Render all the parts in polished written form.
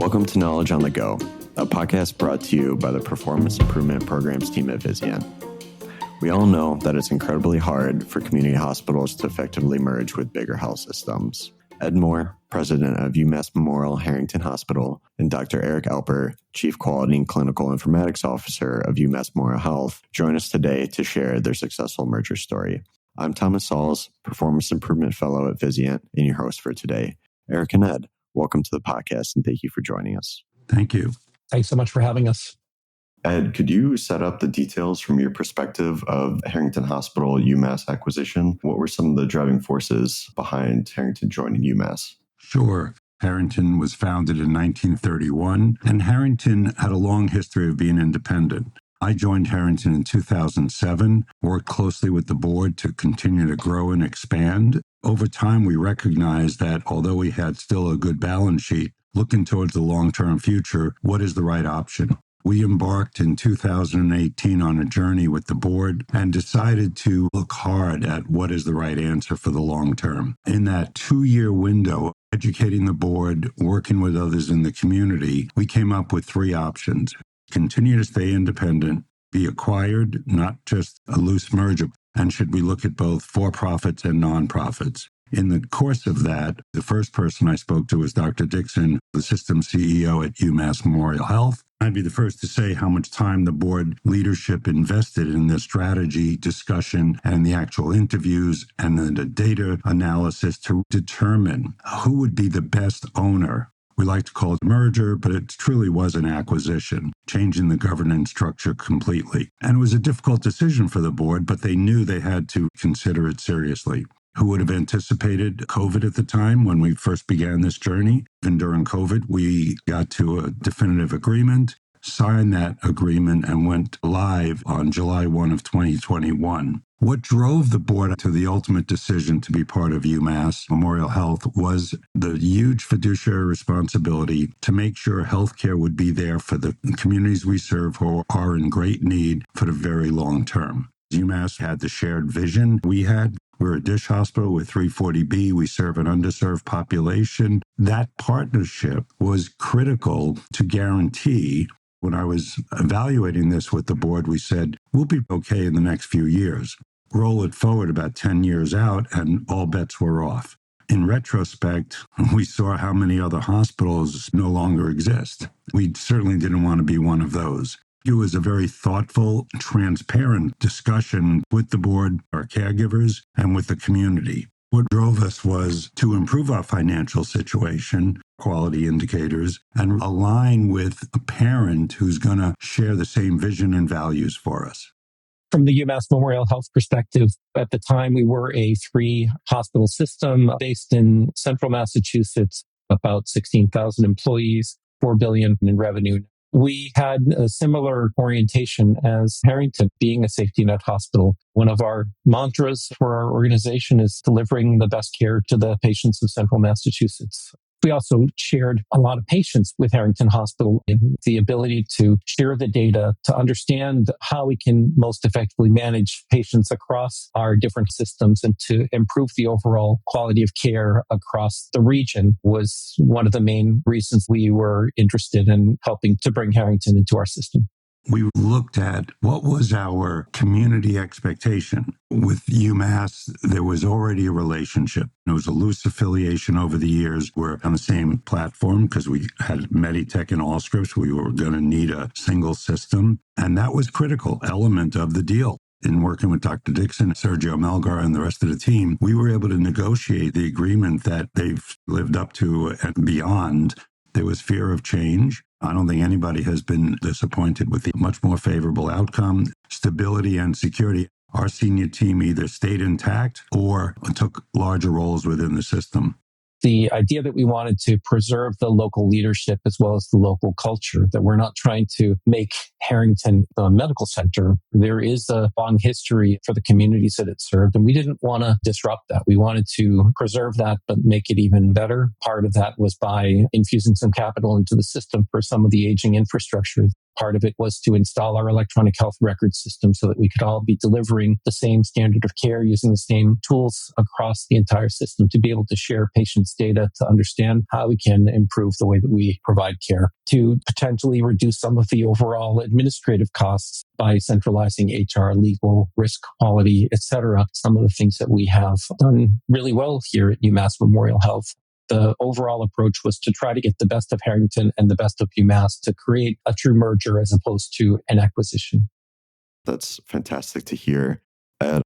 Welcome to Knowledge on the Go, a podcast brought to you by the Performance Improvement Programs team at Vizient. We all know that it's incredibly hard for community hospitals to effectively merge with bigger health systems. Ed Moore, president of UMass Memorial Harrington Hospital, and Dr. Eric Alper, chief quality and clinical informatics officer of UMass Memorial Health, join us today to share their successful merger story. I'm Thomas Sauls, performance improvement fellow at Vizient, and your host for today. Eric and Ed, welcome to the podcast, and thank you for joining us. Thank you. Thanks so much for having us. Ed, could you set up the details from your perspective of Harrington Hospital UMass acquisition? What were some of the driving forces behind Harrington joining UMass? Sure. Harrington was founded in 1931, and Harrington had a long history of being independent. I joined Harrington in 2007, worked closely with the board to continue to grow and expand. Over time, we recognized that although we had still a good balance sheet, looking towards the long-term future, what is the right option? We embarked in 2018 on a journey with the board and decided to look hard at what is the right answer for the long term. In that 2-year window, educating the board, working with others in the community, we came up with 3 options. Continue to stay independent, be acquired, not just a loose merger, and should we look at both for-profits and non-profits? In the course of that, the first person I spoke to was Dr. Dixon, the systems CEO at UMass Memorial Health. I'd be the first to say how much time the board leadership invested in the strategy discussion and the actual interviews and the data analysis to determine who would be the best owner. We like to call it a merger, but it truly was an acquisition, changing the governance structure completely. And it was a difficult decision for the board, but they knew they had to consider it seriously. Who would have anticipated COVID at the time when we first began this journey? And during COVID, we got to a definitive agreement, signed that agreement, and went live on July 1 of 2021. What drove the board to the ultimate decision to be part of UMass Memorial Health was the huge fiduciary responsibility to make sure healthcare would be there for the communities we serve who are in great need for the very long term. UMass had the shared vision we had. We're a dish hospital with 340B. We serve an underserved population. That partnership was critical to guarantee. When I was evaluating this with the board, we said, we'll be okay in the next few years. Roll it forward about 10 years out, and all bets were off. In retrospect, we saw how many other hospitals no longer exist. We certainly didn't want to be one of those. It was a very thoughtful, transparent discussion with the board, our caregivers, and with the community. What drove us was to improve our financial situation, quality indicators, and align with a parent who's going to share the same vision and values for us. From the UMass Memorial Health perspective, at the time we were a 3-hospital system based in central Massachusetts, about 16,000 employees, $4 billion in revenue. We had a similar orientation as Harrington, being a safety net hospital. One of our mantras for our organization is delivering the best care to the patients of central Massachusetts. We also shared a lot of patience with Harrington Hospital in the ability to share the data, to understand how we can most effectively manage patients across our different systems and to improve the overall quality of care across the region was one of the main reasons we were interested in helping to bring Harrington into our system. We looked at what was our community expectation. With UMass, there was already a relationship. It was a loose affiliation over the years. We're on the same platform because we had Meditech and Allscripts. We were going to need a single system. And that was a critical element of the deal. In working with Dr. Dixon, Sergio Melgar, and the rest of the team, we were able to negotiate the agreement that they've lived up to and beyond. There was fear of change. I don't think anybody has been disappointed with the much more favorable outcome, stability and security. Our senior team either stayed intact or took larger roles within the system. The idea that we wanted to preserve the local leadership as well as the local culture, that we're not trying to make Harrington a medical center. There is a long history for the communities that it served, and we didn't want to disrupt that. We wanted to preserve that, but make it even better. Part of that was by infusing some capital into the system for some of the aging infrastructure. Part of it was to install our electronic health record system so that we could all be delivering the same standard of care using the same tools across the entire system to be able to share patients' data to understand how we can improve the way that we provide care, to potentially reduce some of the overall administrative costs by centralizing HR, legal, risk, quality, etc. Some of the things that we have done really well here at UMass Memorial Health. The overall approach was to try to get the best of Harrington and the best of UMass to create a true merger as opposed to an acquisition. That's fantastic to hear.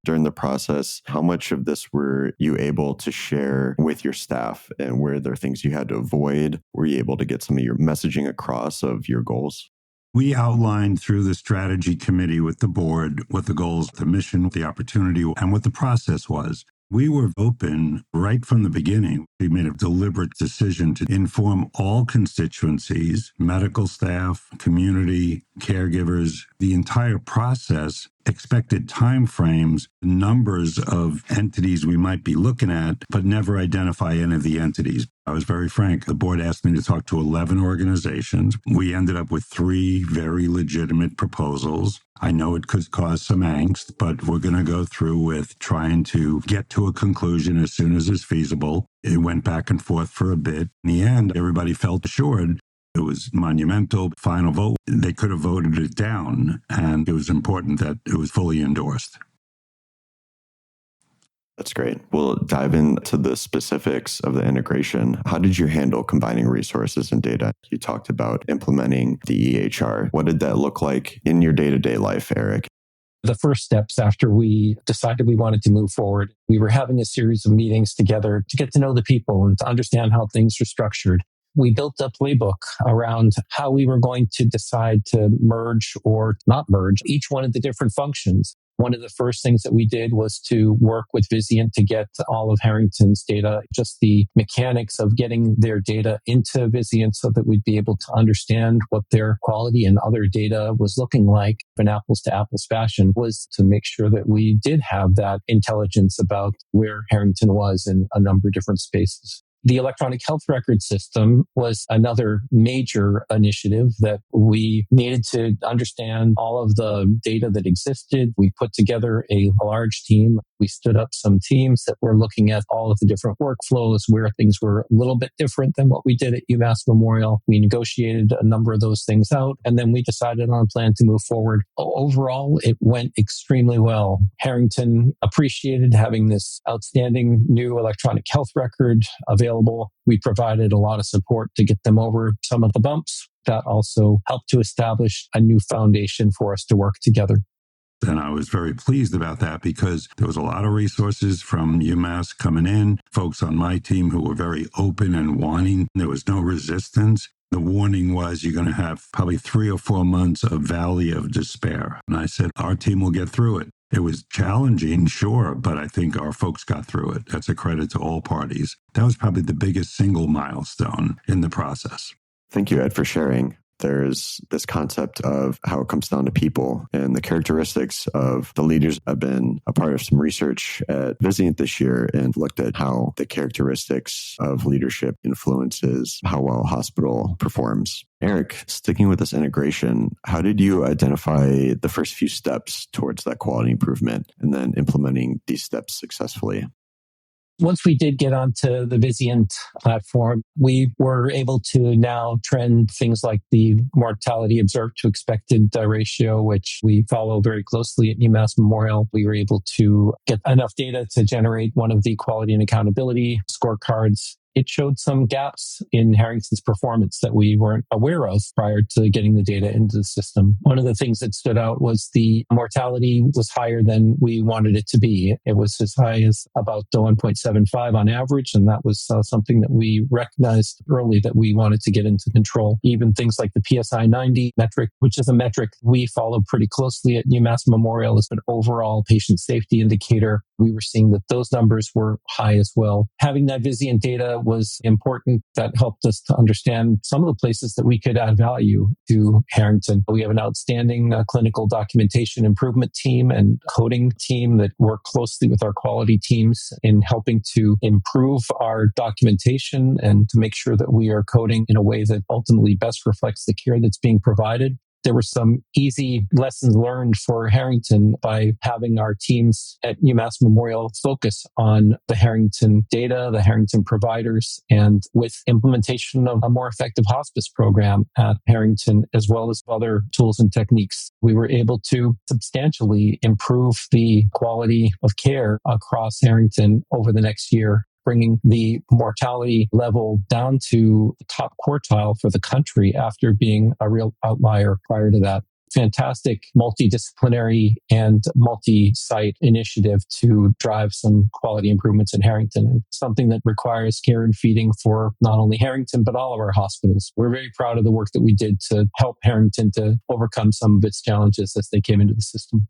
During the process, how much of this were you able to share with your staff, and were there things you had to avoid? Were you able to get some of your messaging across of your goals? We outlined through the strategy committee with the board what the goals, the mission, the opportunity, and what the process was. We were open right from the beginning. We made a deliberate decision to inform all constituencies, medical staff, community, caregivers, the entire process, expected timeframes, numbers of entities we might be looking at, but never identify any of the entities. I was very frank. The board asked me to talk to 11 organizations. We ended up with 3 very legitimate proposals. I know it could cause some angst, but we're going to go through with trying to get to a conclusion as soon as is feasible. It went back and forth for a bit. In the end, everybody felt assured. It was monumental. Final vote. They could have voted it down, and it was important that it was fully endorsed. That's great. We'll dive into the specifics of the integration. How did you handle combining resources and data? You talked about implementing the EHR. What did that look like in your day-to-day life, Eric? The first steps after we decided we wanted to move forward, we were having a series of meetings together to get to know the people and to understand how things are structured. We built a playbook around how we were going to decide to merge or not merge each one of the different functions. One of the first things that we did was to work with Vizient to get all of Harrington's data, just the mechanics of getting their data into Vizient so that we'd be able to understand what their quality and other data was looking like in apples to apples fashion, was to make sure that we did have that intelligence about where Harrington was in a number of different spaces. The electronic health record system was another major initiative that we needed to understand all of the data that existed. We put together a large team. We stood up some teams that were looking at all of the different workflows where things were a little bit different than what we did at UMass Memorial. We negotiated a number of those things out, and then we decided on a plan to move forward. Overall, it went extremely well. Harrington appreciated having this outstanding new electronic health record available. We provided a lot of support to get them over some of the bumps. That also helped to establish a new foundation for us to work together. And I was very pleased about that because there was a lot of resources from UMass coming in, folks on my team who were very open and wanting. There was no resistance. The warning was you're going to have probably 3 or 4 months of valley of despair. And I said, our team will get through it. It was challenging, sure, but I think our folks got through it. That's a credit to all parties. That was probably the biggest single milestone in the process. Thank you, Ed, for sharing. There's this concept of how it comes down to people and the characteristics of the leaders. I've been a part of some research at Vizient this year and looked at how the characteristics of leadership influences how well a hospital performs. Eric, sticking with this integration, how did you identify the first few steps towards that quality improvement and then implementing these steps successfully? Once we did get onto the Vizient platform, we were able to now trend things like the mortality observed to expected ratio, which we follow very closely at UMass Memorial. We were able to get enough data to generate one of the quality and accountability scorecards. It showed some gaps in Harrington's performance that we weren't aware of prior to getting the data into the system. One of the things that stood out was the mortality was higher than we wanted it to be. It was as high as about 1.75 on average, and that was something that we recognized early that we wanted to get into control. Even things like the PSI 90 metric, which is a metric we follow pretty closely at UMass Memorial as an overall patient safety indicator. We were seeing that those numbers were high as well. Having that Vizient data was important. That helped us to understand some of the places that we could add value to Harrington. We have an outstanding clinical documentation improvement team and coding team that work closely with our quality teams in helping to improve our documentation and to make sure that we are coding in a way that ultimately best reflects the care that's being provided. There were some easy lessons learned for Harrington by having our teams at UMass Memorial focus on the Harrington data, the Harrington providers, and with implementation of a more effective hospice program at Harrington, as well as other tools and techniques, we were able to substantially improve the quality of care across Harrington over the next year, bringing the mortality level down to the top quartile for the country after being a real outlier prior to that. Fantastic multidisciplinary and multi-site initiative to drive some quality improvements in Harrington, and something that requires care and feeding for not only Harrington, but all of our hospitals. We're very proud of the work that we did to help Harrington to overcome some of its challenges as they came into the system.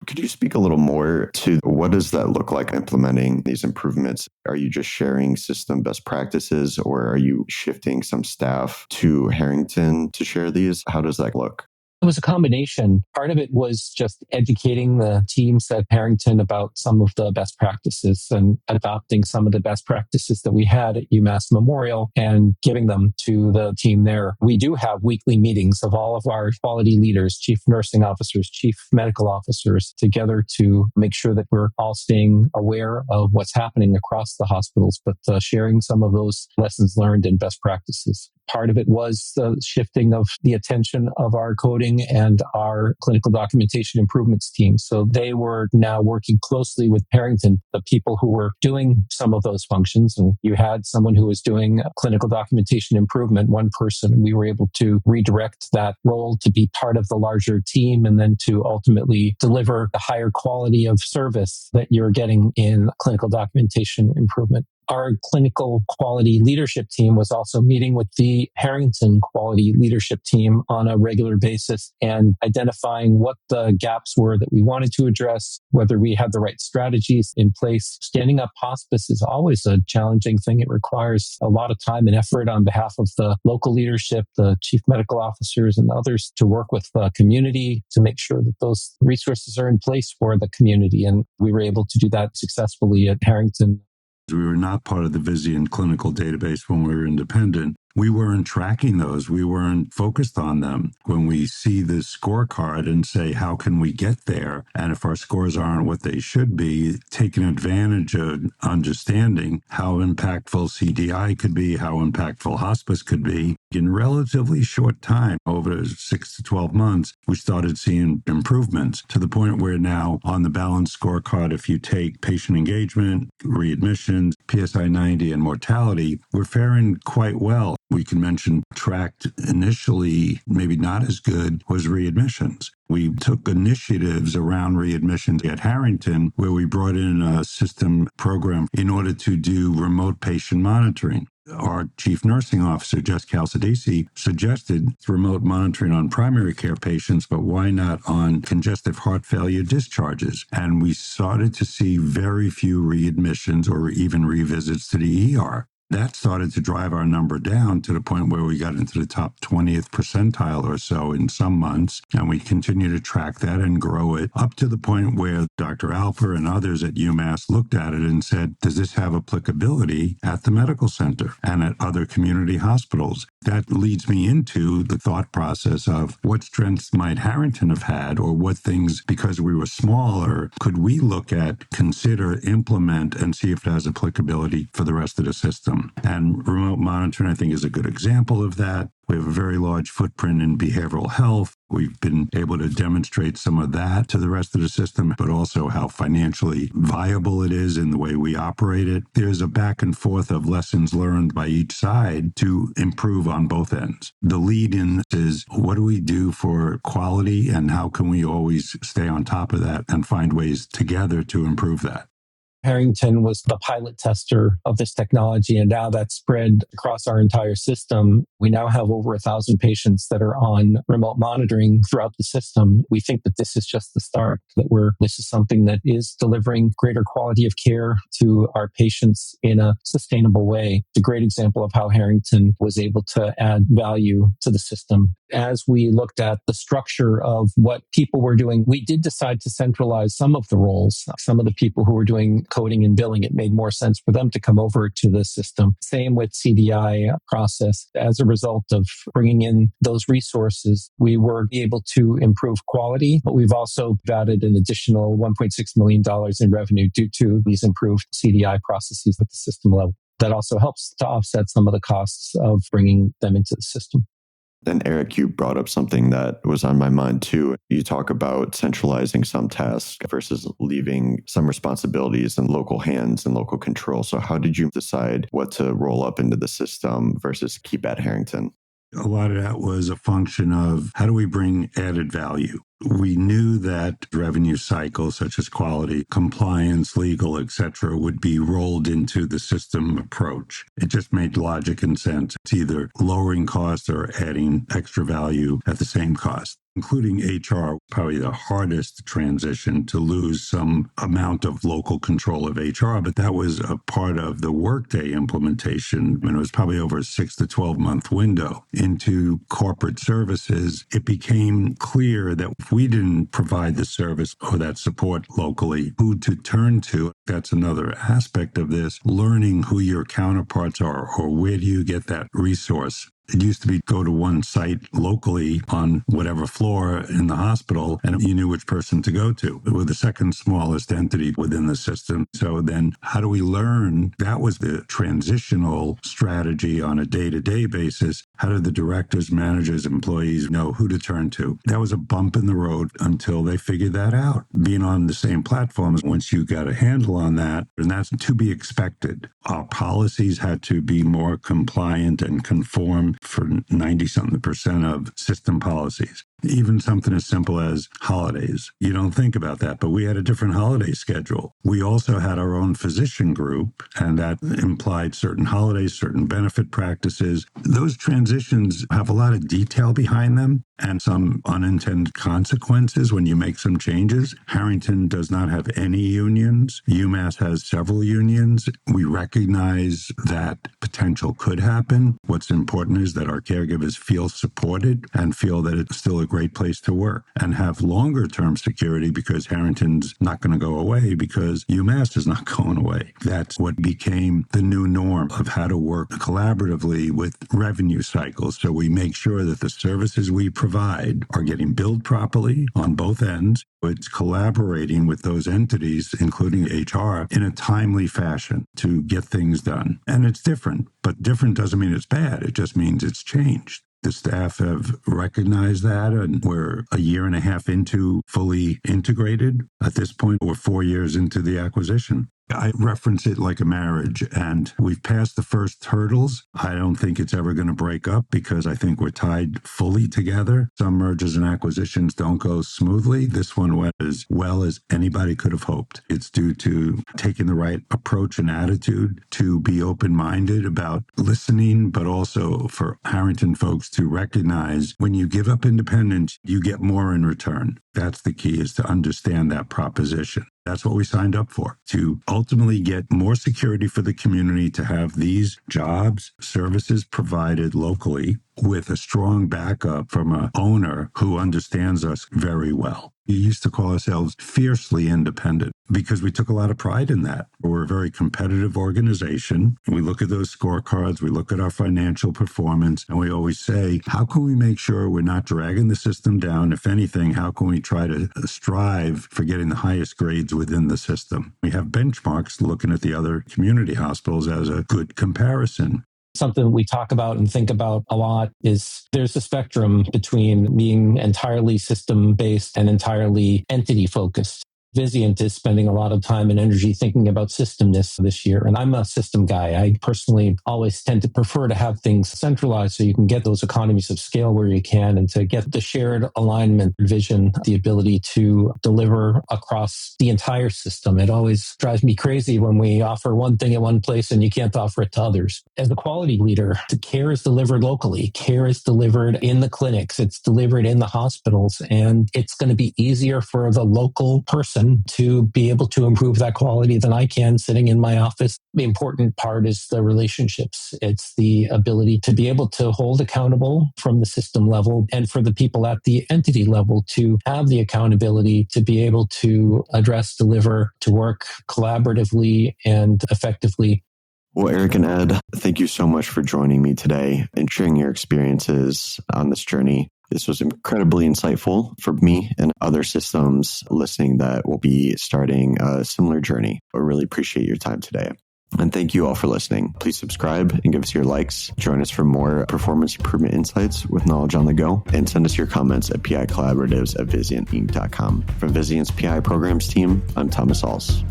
Could you speak a little more to what does that look like implementing these improvements? Are you just sharing system best practices, or are you shifting some staff to Harrington to share these? How does that look? It was a combination. Part of it was just educating the teams at Harrington about some of the best practices and adopting some of the best practices that we had at UMass Memorial and giving them to the team there. We do have weekly meetings of all of our quality leaders, chief nursing officers, chief medical officers, together to make sure that we're all staying aware of what's happening across the hospitals, but sharing some of those lessons learned and best practices. Part of it was the shifting of the attention of our coding and our clinical documentation improvements team. So they were now working closely with Harrington, the people who were doing some of those functions. And you had someone who was doing clinical documentation improvement, one person, and we were able to redirect that role to be part of the larger team and then to ultimately deliver the higher quality of service that you're getting in clinical documentation improvement. Our clinical quality leadership team was also meeting with the Harrington quality leadership team on a regular basis and identifying what the gaps were that we wanted to address, whether we had the right strategies in place. Standing up hospice is always a challenging thing. It requires a lot of time and effort on behalf of the local leadership, the chief medical officers and others to work with the community to make sure that those resources are in place for the community. And we were able to do that successfully at Harrington. We were not part of the Vizient clinical database when we were independent. We weren't tracking those. We weren't focused on them. When we see this scorecard and say, how can we get there? And if our scores aren't what they should be, taking advantage of understanding how impactful CDI could be, how impactful hospice could be. In relatively short time, over 6 to 12 months, we started seeing improvements to the point where now on the balanced scorecard, if you take patient engagement, readmissions, PSI 90, and mortality, we're faring quite well. We can mention tracked initially, maybe not as good, was readmissions. We took initiatives around readmissions at Harrington where we brought in a system program in order to do remote patient monitoring. Our chief nursing officer, Jess Calcidesi, suggested remote monitoring on primary care patients, but why not on congestive heart failure discharges? And we started to see very few readmissions or even revisits to the ER. That started to drive our number down to the point where we got into the top 20th percentile or so in some months. And we continue to track that and grow it up to the point where Dr. Alper and others at UMass looked at it and said, does this have applicability at the medical center and at other community hospitals? That leads me into the thought process of what strengths might Harrington have had, or what things, because we were smaller, could we look at, consider, implement, and see if it has applicability for the rest of the system. And remote monitoring, I think, is a good example of that. We have a very large footprint in behavioral health. We've been able to demonstrate some of that to the rest of the system, but also how financially viable it is in the way we operate it. There's a back and forth of lessons learned by each side to improve on both ends. The lead-in is, what do we do for quality, and how can we always stay on top of that and find ways together to improve that? Harrington was the pilot tester of this technology, and now that's spread across our entire system. We now have over 1,000 patients that are on remote monitoring throughout the system. We think that this is just the start, that this is something that is delivering greater quality of care to our patients in a sustainable way. It's a great example of how Harrington was able to add value to the system. As we looked at the structure of what people were doing, we did decide to centralize some of the roles. Some of the people who were doing coding and billing, it made more sense for them to come over to the system. Same with CDI process. As a result of bringing in those resources, we were able to improve quality, but we've also added an additional $1.6 million in revenue due to these improved CDI processes at the system level. That also helps to offset some of the costs of bringing them into the system. And Eric, you brought up something that was on my mind too. You talk about centralizing some tasks versus leaving some responsibilities in local hands and local control. So how did you decide what to roll up into the system versus keep at Harrington? A lot of that was a function of how do we bring added value? We knew that revenue cycles such as quality, compliance, legal, etc., would be rolled into the system approach. It just made logic and sense. It's either lowering costs or adding extra value at the same cost. Including HR, probably the hardest transition to lose some amount of local control of HR, but that was a part of the Workday implementation, and it was probably over a 6 to 12 month window into corporate services. It became clear that if we didn't provide the service or that support locally, who to turn to. That's another aspect of this, learning who your counterparts are or where do you get that resource. It used to be go to one site locally on whatever floor in the hospital, and you knew which person to go to. We were the second smallest entity within the system. So then how do we learn? That was the transitional strategy on a day-to-day basis. How did the directors, managers, employees know who to turn to? That was a bump in the road until they figured that out. Being on the same platforms, once you got a handle on that, and that's to be expected. Our policies had to be more compliant and conform for 90-something% of system policies. Even something as simple as holidays. You don't think about that, but we had a different holiday schedule. We also had our own physician group, and that implied certain holidays, certain benefit practices. Those transitions have a lot of detail behind them and some unintended consequences when you make some changes. Harrington does not have any unions. UMass has several unions. We recognize that potential could happen. What's important is that our caregivers feel supported and feel that it's still a great place to work and have longer term security because Harrington's not going to go away because UMass is not going away. That's what became the new norm of how to work collaboratively with revenue cycles. So we make sure that the services we provide are getting billed properly on both ends. It's collaborating with those entities, including HR, in a timely fashion to get things done. And it's different, but different doesn't mean it's bad. It just means it's changed. The staff have recognized that, and we're a year and a half into fully integrated. At this point, we're 4 years into the acquisition. I reference it like a marriage, and we've passed the first hurdles. I don't think it's ever going to break up because I think we're tied fully together. Some mergers and acquisitions don't go smoothly. This one went as well as anybody could have hoped. It's due to taking the right approach and attitude to be open-minded about listening, but also for Harrington folks to recognize when you give up independence, you get more in return. That's the key, is to understand that proposition. That's what we signed up for, to ultimately get more security for the community, to have these jobs, services provided locally with a strong backup from an owner who understands us very well. We used to call ourselves fiercely independent because we took a lot of pride in that. We're a very competitive organization. We look at those scorecards, we look at our financial performance, and we always say, how can we make sure we're not dragging the system down? If anything, how can we try to strive for getting the highest grades within the system? We have benchmarks looking at the other community hospitals as a good comparison. Something we talk about and think about a lot is there's a spectrum between being entirely system-based and entirely entity-focused. Vizient is spending a lot of time and energy thinking about systemness this year. And I'm a system guy. I personally always tend to prefer to have things centralized so you can get those economies of scale where you can and to get the shared alignment, vision, the ability to deliver across the entire system. It always drives me crazy when we offer one thing at one place and you can't offer it to others. As a quality leader, the care is delivered locally. Care is delivered in the clinics. It's delivered in the hospitals. And it's going to be easier for the local person person to be able to improve that quality than I can sitting in my office. The important part is the relationships. It's the ability to be able to hold accountable from the system level, and for the people at the entity level to have the accountability to be able to address, deliver, to work collaboratively and effectively. Well, Eric and Ed, thank you so much for joining me today and sharing your experiences on this journey. This was incredibly insightful for me and other systems listening that will be starting a similar journey. I really appreciate your time today. And thank you all for listening. Please subscribe and give us your likes. Join us for more performance improvement insights with knowledge on the go. And send us your comments at picollaboratives@vizientinc.com. From Vizient's PI programs team, I'm Thomas Sauls.